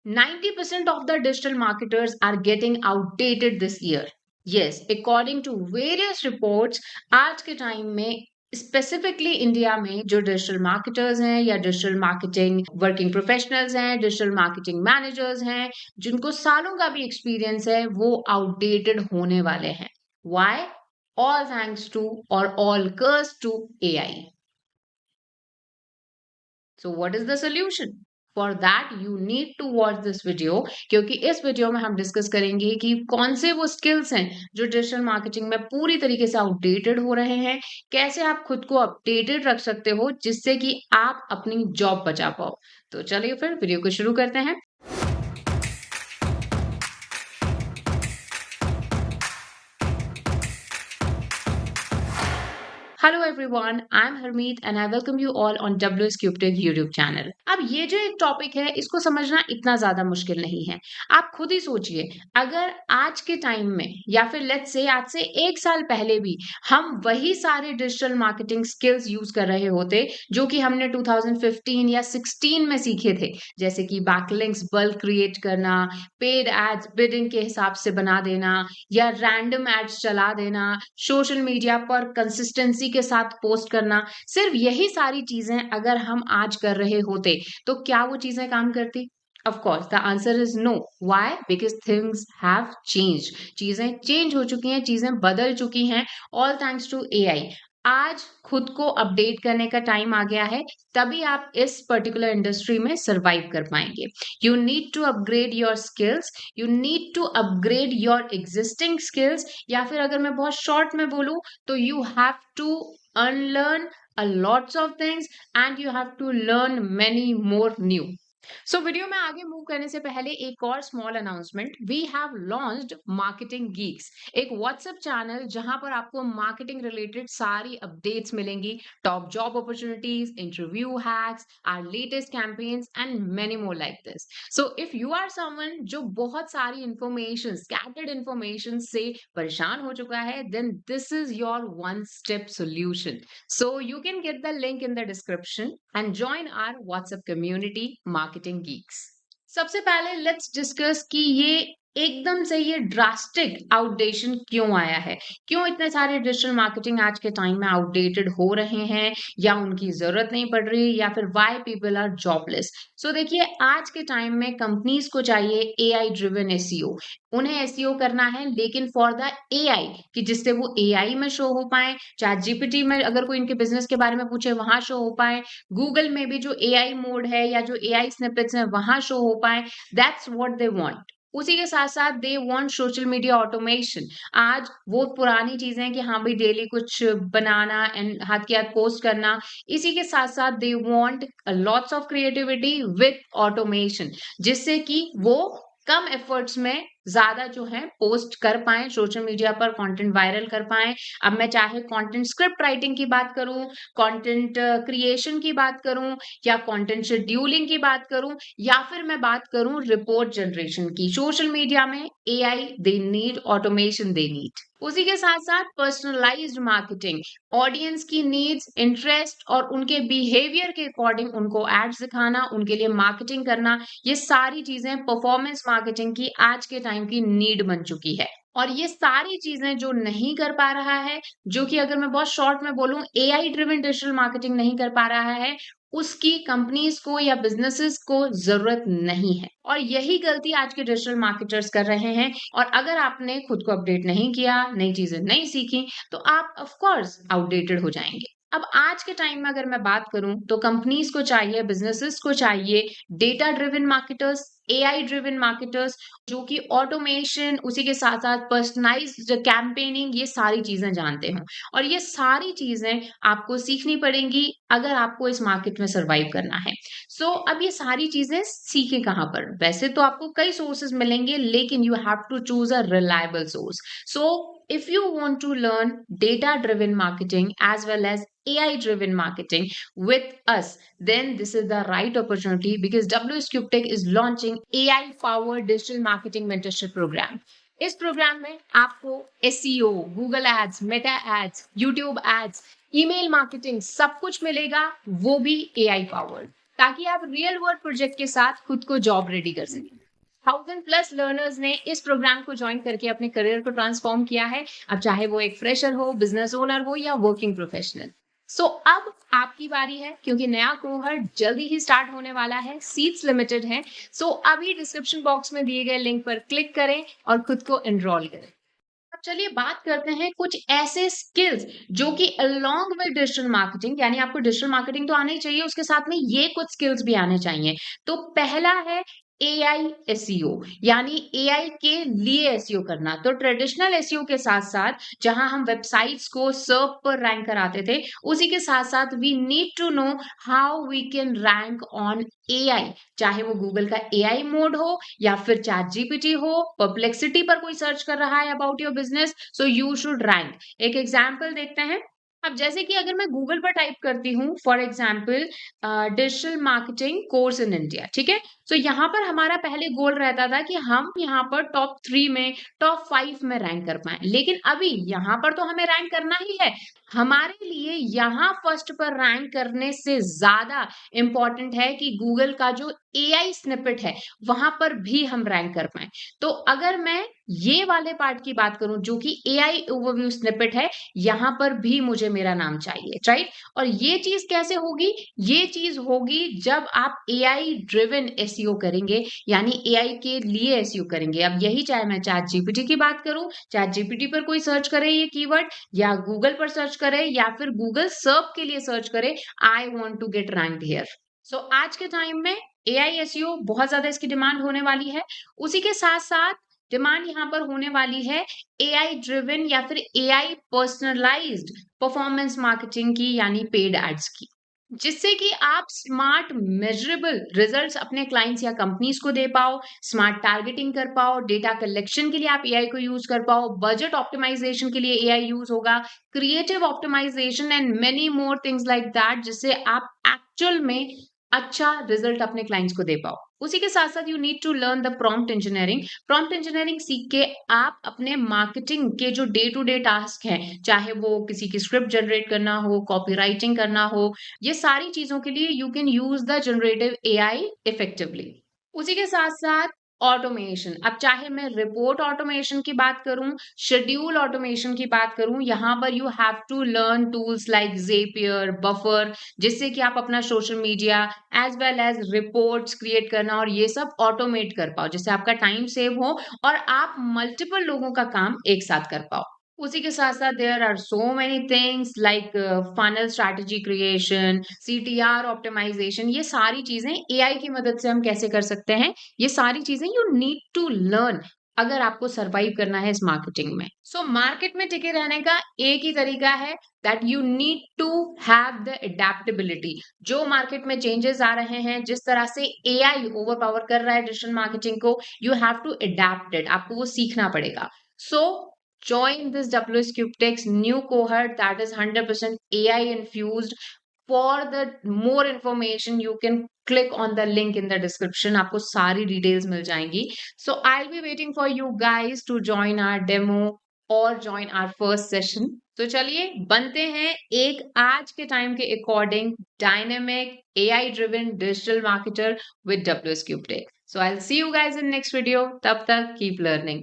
90% of the digital marketers are getting outdated this year. Yes, according to various reports, आज के time में specifically India में जो digital marketers हैं या डिजिटल मार्केटिंग वर्किंग प्रोफेशनल्स हैं, डिजिटल मार्केटिंग मैनेजर्स हैं, जिनको सालों का भी एक्सपीरियंस है, वो आउटडेटेड होने वाले हैं. Why? All thanks to or all curse to AI. So what is the solution? For that you need to watch this video, क्योंकि इस वीडियो में हम डिस्कस करेंगे कि कौन से वो स्किल्स हैं जो डिजिटल मार्केटिंग में पूरी तरीके से आउटडेटेड हो रहे हैं, कैसे आप खुद को अपडेटेड रख सकते हो जिससे कि आप अपनी जॉब बचा पाओ. तो चलिए फिर वीडियो को शुरू करते हैं. Hello everyone, I'm Harmeet and I welcome you all on WS CubeTech YouTube channel. अब ये जो एक टॉपिक है इसको समझना इतना ज्यादा मुश्किल नहीं है. आप खुद ही सोचिए, अगर आज के टाइम में या फिर लेट्स से आज से एक साल पहले भी हम वही सारे डिजिटल मार्केटिंग स्किल्स यूज कर रहे होते जो कि हमने 2015 या 16 में सीखे थे, जैसे कि बैकलिंक्स बल्क क्रिएट करना, पेड एड्स बिडिंग के हिसाब से बना देना या रैंडम एड्स चला देना, सोशल मीडिया पर कंसिस्टेंसी के साथ पोस्ट करना, सिर्फ यही सारी चीजें अगर हम आज कर रहे होते तो क्या वो चीजें काम करती? Of course, the answer is no. Why? Because things have changed. चीजें चेंज हो चुकी हैं, चीजें बदल चुकी हैं, all thanks to AI. आज खुद को अपडेट करने का टाइम आ गया है, तभी आप इस पर्टिकुलर इंडस्ट्री में सरवाइव कर पाएंगे. You need to upgrade your skills, you need to upgrade your existing skills, या फिर अगर मैं बहुत शॉर्ट में बोलूं तो you have to unlearn a lots of things and you have to learn many more new. So video में आगे मूव करने से पहले एक और small announcement. We have launched marketing geeks, एक व्हाट्सएप चैनल जहां पर आपको मार्केटिंग रिलेटेड सारी अपडेट्स मिलेंगी, top job opportunities, interview hacks, our latest campaigns and many more like this. So if you are someone जो बहुत सारी इंफॉर्मेशन, स्कैटर्ड इंफॉर्मेशन से परेशान हो चुका है, then this is your one step solution. So you can get the link in the description and join our WhatsApp community Marketing Geeks. सबसे पहले लेट्स डिस्कस कि ये एकदम से ये ड्रास्टिक आउटडेशन क्यों आया है, क्यों इतने सारे डिजिटल मार्केटिंग आज के टाइम में आउटडेटेड हो रहे हैं या उनकी जरूरत नहीं पड़ रही, या फिर व्हाई पीपल आर जॉबलेस. सो देखिए, आज के टाइम में कंपनीज को चाहिए एआई ड्रिवन एसईओ. उन्हें एसईओ करना है लेकिन फॉर द एआई, कि जिससे वो एआई में शो हो पाए, चैट जीपीटी में अगर कोई इनके बिजनेस के बारे में पूछे वहां शो हो पाए, गूगल में भी जो एआई मोड है या जो एआई स्निपेट्स हैं वहां शो हो पाए. That's what they want. उसी के साथ साथ they want social media automation. आज वो पुरानी चीजें हैं कि हाँ भाई डेली कुछ बनाना एंड हाथ के हाथ पोस्ट करना, इसी के साथ साथ they want lots of creativity with automation, जिससे कि वो कम एफर्ट्स में ज्यादा जो है पोस्ट कर पाए, सोशल मीडिया पर कंटेंट वायरल कर पाए. अब मैं चाहे कंटेंट स्क्रिप्ट राइटिंग की बात करूं, कंटेंट क्रिएशन की बात करूं, या कंटेंट शेड्यूलिंग की बात करूं, या फिर मैं बात करूं रिपोर्ट जनरेशन की, सोशल मीडिया में AI they need, automation they need. उसी के साथ साथ पर्सनलाइज्ड मार्केटिंग, ऑडियंस की नीड्स, इंटरेस्ट और उनके बिहेवियर के अकॉर्डिंग उनको एड्स दिखाना, उनके लिए मार्केटिंग करना, ये सारी चीजें परफॉर्मेंस मार्केटिंग की आज के टाइम की नीड बन चुकी है. और ये सारी चीजें जो नहीं कर पा रहा है, जो कि अगर मैं बहुत शॉर्ट में बोलूं एआई ड्रिवन डिजिटल मार्केटिंग नहीं कर पा रहा है, उसकी कंपनीज को या बिजनेसेस को जरूरत नहीं है. और यही गलती आज के डिजिटल मार्केटर्स कर रहे हैं. और अगर आपने खुद को अपडेट नहीं किया, नई चीजें नहीं सीखी, तो आप ऑफ कोर्स आउटडेटेड हो जाएंगे. अब आज के टाइम में अगर मैं बात करूं तो कंपनीज को चाहिए, बिजनेसेस को चाहिए data driven marketers, AI driven marketers, जो कि ऑटोमेशन, उसी के साथ साथ पर्सनलाइज्ड कैंपेनिंग, ये सारी चीजें जानते हो. और ये सारी चीजें आपको सीखनी पड़ेंगी अगर आपको इस मार्केट में सरवाइव करना है. सो अब ये सारी चीजें सीखें कहाँ पर? वैसे तो आपको कई सोर्सेज मिलेंगे, लेकिन you have to choose a reliable source. So if you want to learn data driven marketing as well as AI driven marketing with us, then this is the right opportunity, because WS CubeTech is launching AI powered digital marketing mentorship program. इस program में आपको SEO, Google ads, Meta ads, YouTube ads, email marketing सब कुछ मिलेगा, वो भी AI powered. ताकि आप रियल वर्ल्ड प्रोजेक्ट के साथ खुद को जॉब रेडी कर सकें। 1000+ लर्नर्स ने इस प्रोग्राम को ज्वाइन करके अपने करियर को ट्रांसफॉर्म किया है। अब चाहे वो एक फ्रेशर हो, बिजनेस ओनर हो या वर्किंग प्रोफेशनल। अब आपकी बारी है, क्योंकि नया कोहर्ट जल्दी ही स्टार्ट होने वाला है, सीट्स लिमिटेड है। अभी डिस्क्रिप्शन बॉक्स में दिए गए लिंक पर क्लिक करें और खुद को एनरोल करें। अब चलिए बात करते हैं कुछ ऐसे स्किल्स जो कि अलोंग विद डिजिटल मार्केटिंग, यानी आपको डिजिटल मार्केटिंग तो आना ही चाहिए, उसके साथ में ये कुछ स्किल्स भी आने चाहिए। तो पहला है एआई एसईओ, यानी एआई के लिए एसईओ करना। तो ट्रेडिशनल एसईओ के साथ साथ जहां हम वेबसाइट्स को सर्व पर रैंक कराते थे, उसी के साथ साथ we need to know how we can rank on AI. चाहे वो गूगल का एआई मोड हो या फिर चैट जीपीटी हो, परप्लेक्सिटी पर कोई सर्च कर रहा है about your business, so you should rank. एक एग्जांपल देखते हैं। अब जैसे कि अगर मैं गूगल पर टाइप करती हूँ for example digital marketing course in India, ठीक है। यहाँ पर हमारा पहले गोल रहता था कि हम यहाँ पर टॉप 3 में, टॉप 5 में रैंक कर पाए, लेकिन अभी यहाँ पर तो हमें रैंक करना ही है। हमारे लिए यहाँ फर्स्ट पर रैंक करने से ज्यादा इंपॉर्टेंट है कि गूगल का जो एआई स्निपेट है वहां पर भी हम रैंक कर पाए। तो अगर मैं ये वाले पार्ट की बात करूं जो कि एआई ओवरव्यू स्निपेट है, यहां पर भी मुझे मेरा नाम चाहिए, राइट। और ये चीज कैसे होगी? ये चीज होगी जब आप एआई ड्रिवन एसईओ करेंगे, यानी एआई के लिए एसईओ करेंगे। अब यही चाहे मैं चैट जीपीटी की बात करूं, चैट जीपीटी पर कोई सर्च करे ये कीवर्ड, या गूगल पर सर्च करे, या फिर गूगल सर्च के लिए सर्च करे, I want to get ranked here. आज के टाइम में एआई एसईओ बहुत ज्यादा इसकी डिमांड होने वाली है। उसी के साथ साथ डिमांड यहाँ पर होने वाली है एआई ड्रिवन या फिर एआई पर्सनलाइज्ड परफॉर्मेंस मार्केटिंग की, यानी पेड एड्स की, जिससे कि आप स्मार्ट मेजरेबल रिजल्ट्स अपने क्लाइंट्स या कंपनीज को दे पाओ, स्मार्ट टारगेटिंग कर पाओ, डेटा कलेक्शन के लिए आप एआई को यूज कर पाओ, बजट ऑप्टिमाइजेशन के लिए एआई यूज होगा, creative optimisation and many more things like that, जिससे आप एक्चुअल में अच्छा रिजल्ट अपने क्लाइंट्स को दे पाओ। उसी के साथ साथ you need to learn the prompt engineering. Prompt engineering सीख के आप अपने मार्केटिंग के जो डे टू डे टास्क हैं, चाहे वो किसी की स्क्रिप्ट जनरेट करना हो, कॉपी राइटिंग करना हो, ये सारी चीजों के लिए you can use the generative AI effectively. उसी के साथ साथ ऑटोमेशन। अब चाहे मैं रिपोर्ट ऑटोमेशन की बात करूं, शेड्यूल ऑटोमेशन की बात करूं, यहां पर you have to learn tools like Zapier, Buffer, जिससे कि आप अपना social media as well as reports create करना और ये सब ऑटोमेट कर पाओ, जिससे आपका टाइम सेव हो और आप मल्टीपल लोगों का काम एक साथ कर पाओ। उसी के साथ साथ there are so many things like funnel strategy creation, CTR optimisation, ये सारी चीजें एआई की मदद से हम कैसे कर सकते हैं, ये सारी चीजें यू नीड टू लर्न अगर आपको सरवाइव करना है इस मार्केटिंग में। मार्केट में टिके रहने का एक ही तरीका है, that you need to have the adaptability. जो मार्केट में चेंजेस आ रहे हैं, जिस तरह से एआई ओवर पावर कर रहा है डिजिटल मार्केटिंग को, you have to adapt it, आपको वो सीखना पड़ेगा। Join this WS CubeTech's new cohort that is 100% AI infused. For the more information, you can click on the link in the description. आपको सारी details मिल जाएंगी. I'll be waiting for you guys to join our demo or join our first session. तो चलिए बनते हैं एक आज के टाइम के according dynamic AI driven digital marketer with WS CubeTech. So I'll see you guys in next video. तब तक keep learning.